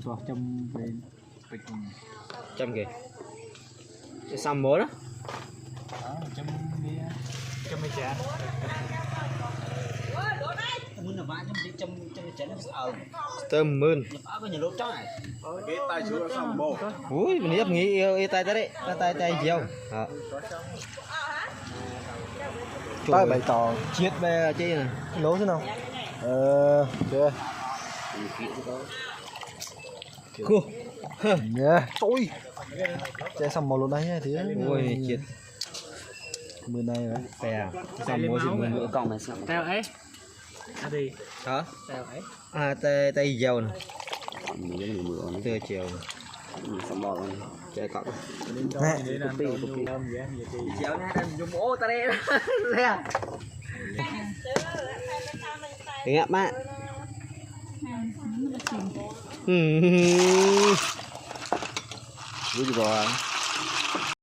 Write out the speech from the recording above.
cho trong bên trăm kì xăm bố đó trong mấy chả muốn là vãi trong chén tôm mươn có nhiều lỗ chói cái tay chưa xong bồ ui mình nhấp nghĩ yêu tay tới đấy tay chiều tay bày tỏ chiết về chi này lố thế nào chưa cô nhá tôi chơi xong màu luôn đấy nhá thì ui chiết mười này rồi bè xong mua gì mười còn mà sao tao ấy đi hả tao ấy tay dầu này mình mưa nó từ chiều xong bò chơi cọc nè chiều nay đang dùng ô ta đây nè tiếng ạ bạn vui rồi